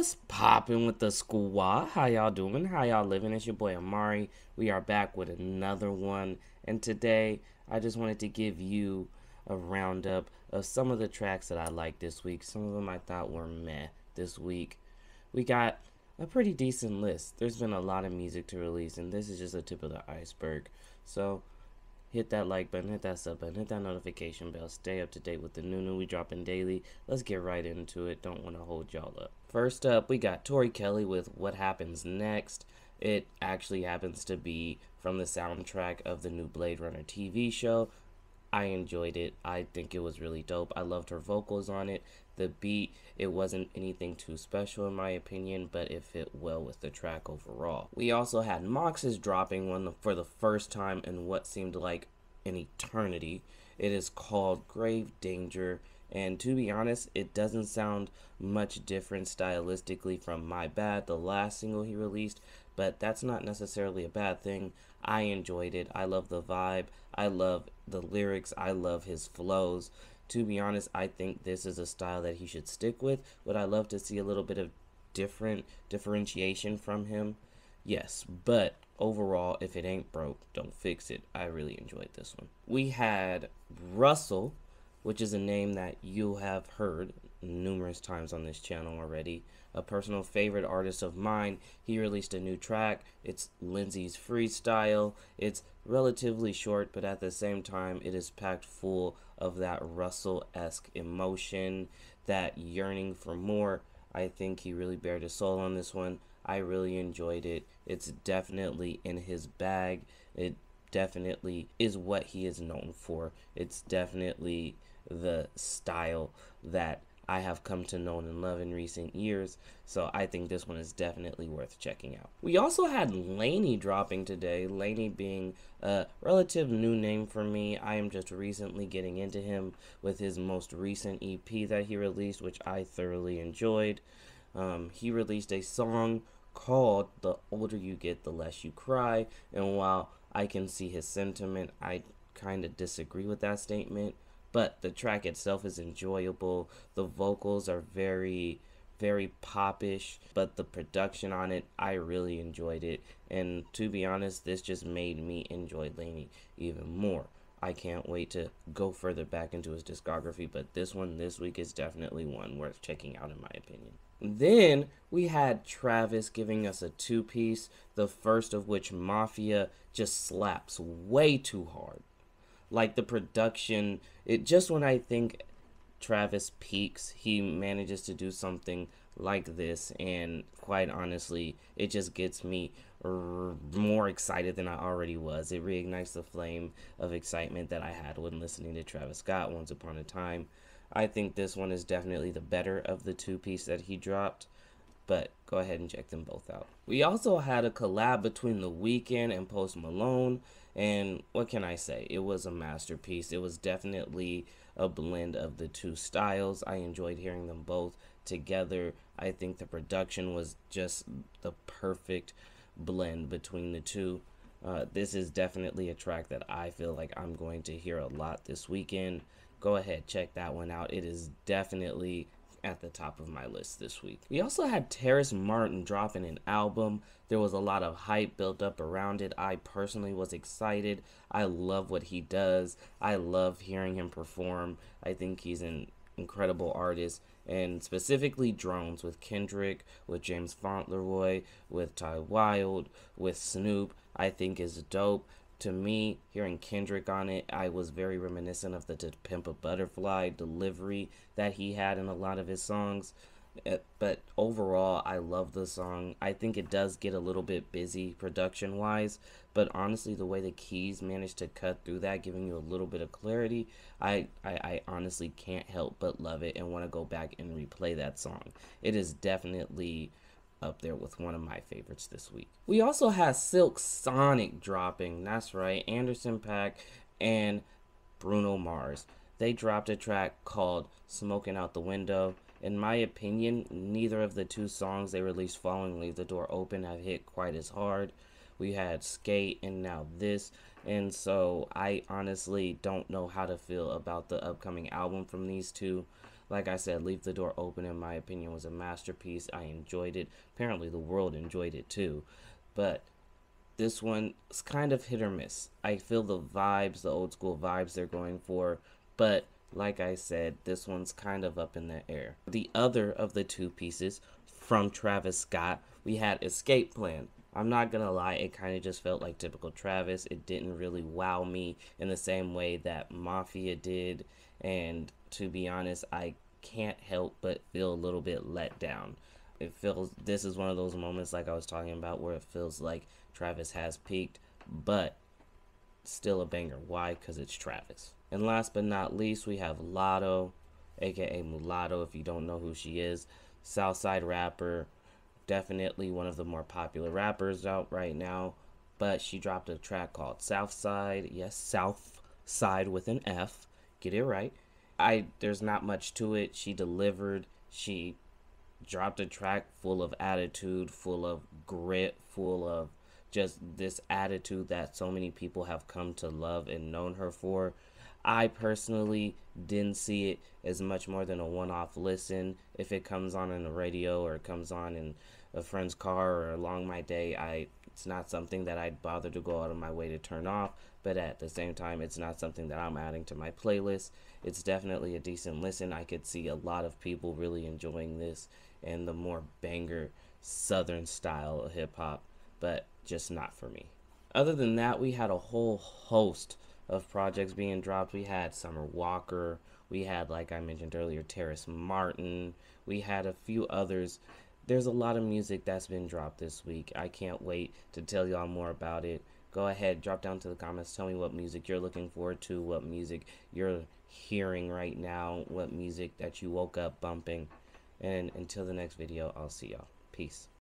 What's poppin' with the SQUA? How y'all doing? How y'all living? It's your boy Amauri. We are back with another one. And today, I just wanted to give you a roundup of some of the tracks that I liked this week. Some of them I thought were meh this week. We got a pretty decent list. There's been a lot of music to release, and this is just the tip of the iceberg. So, hit that like button, hit that sub button, hit that notification bell. Stay up to date with the new we dropping daily. Let's get right into it. Don't want to hold y'all up. First up, we got Tori Kelly with What Happens Next. It actually happens to be from the soundtrack of the new Blade Runner TV show. I enjoyed it. I think it was really dope. I loved her vocals on it. The beat, it wasn't anything too special in my opinion, but it fit well with the track overall. We also had Moxas dropping one for the first time in what seemed like an eternity. It is called Grave Danger, and to be honest, it doesn't sound much different stylistically from My Bad, the last single he released, but that's not necessarily a bad thing. I enjoyed it. I love the vibe. I love the lyrics. I love his flows. To be honest, I think this is a style that he should stick with. Would I love to see a little bit of differentiation from him? Yes, but overall, if it ain't broke, don't fix it. I really enjoyed this one. We had Russell, which is a name that you have heard numerous times on this channel already. A personal favorite artist of mine. He released a new track. It's Lindsay's Freestyle. It's relatively short, but at the same time, it is packed full of that Russell-esque emotion, that yearning for more. I think he really bared his soul on this one. I really enjoyed it. It's definitely in his bag. It definitely is what he is known for. It's definitely the style that I have come to know and love in recent years, so I think this one is definitely worth checking out. We also had LANY dropping today, LANY being a relative new name for me. I am just recently getting into him with his most recent EP that he released, which I thoroughly enjoyed. He released a song called The Older You Get, The Less You Cry, and while I can see his sentiment, I kind of disagree with that statement. But the track itself is enjoyable. The vocals are very, very popish. But the production on it, I really enjoyed it. And to be honest, this just made me enjoy LANY even more. I can't wait to go further back into his discography. But this one this week is definitely one worth checking out in my opinion. Then we had Travis giving us a two-piece. The first of which, MAFIA, just slaps way too hard. Like the production, just when I think Travis peaks, he manages to do something like this, and quite honestly, it just gets me more excited than I already was. It reignites the flame of excitement that I had when listening to Travis Scott once upon a time. I think this one is definitely the better of the two-piece that he dropped, but go ahead and check them both out. We also had a collab between The Weeknd and Post Malone, and what can I say? It was a masterpiece. It was definitely a blend of the two styles. I enjoyed hearing them both together. I think the production was just the perfect blend between the two. This is definitely a track that I feel like I'm going to hear a lot this weekend. Go ahead, check that one out. It is definitely at the top of my list this week. We also had Terrace dropping an album. There was a lot of hype built up around it. I personally was excited. I love what he does. I love hearing him perform. I think he's an incredible artist, and specifically Drones with Kendrick, with James Fauntleroy, with Ty Wilde, with Snoop, I think is dope. To me, hearing Kendrick on it, I was very reminiscent of the To Pimp a Butterfly delivery that he had in a lot of his songs. But overall, I love the song. I think it does get a little bit busy production-wise, but honestly, the way the keys managed to cut through that, giving you a little bit of clarity, I honestly can't help but love it and want to go back and replay that song. It is definitely up there with one of my favorites this week. We also had Silk Sonic dropping. That's right, Anderson .Paak and Bruno Mars. They dropped a track called Smokin' Out the Window. In my opinion, neither of the two songs they released following Leave the Door Open have hit quite as hard. We had Skate and now this, and so I honestly don't know how to feel about the upcoming album from these two. Like I said, Leave the Door Open, in my opinion, was a masterpiece. I enjoyed it. Apparently the world enjoyed it too. But this one is kind of hit or miss. I feel the vibes, the old school vibes they're going for, but like I said, this one's kind of up in the air. The other of the two pieces from Travis Scott, we had Escape Plan. I'm not gonna lie, it kind of just felt like typical Travis. It didn't really wow me in the same way that MAFIA did, and to be honest, I can't help but feel a little bit let down. This is one of those moments like I was talking about where it feels like Travis has peaked, but still a banger. Why? Because it's Travis. And last but not least, we have Latto, aka Mulatto, if you don't know who she is. Southside rapper, definitely one of the more popular rappers out right now, but she dropped a track called Soufside. Yes, Southside with an F. Get it right. There's not much to it. She delivered. She dropped a track full of attitude, full of grit, full of just this attitude that so many people have come to love and known her for. I personally didn't see it as much more than a one-off listen. If it comes on in the radio or it comes on in a friend's car or along my day, it's not something that I'd bother to go out of my way to turn off, but at the same time, it's not something that I'm adding to my playlist. It's definitely a decent listen. I could see a lot of people really enjoying this and the more banger southern style of hip-hop, but just not for me. Other than that, we had a whole host of projects being dropped. We had Summer Walker, we had, like I mentioned earlier, Terrace Martin, we had a few others. There's a lot of music that's been dropped this week. I can't wait to tell y'all more about it. Go ahead, drop down to the comments, tell me what music you're looking forward to, what music you're hearing right now, what music that you woke up bumping. And until the next video, I'll see y'all. Peace.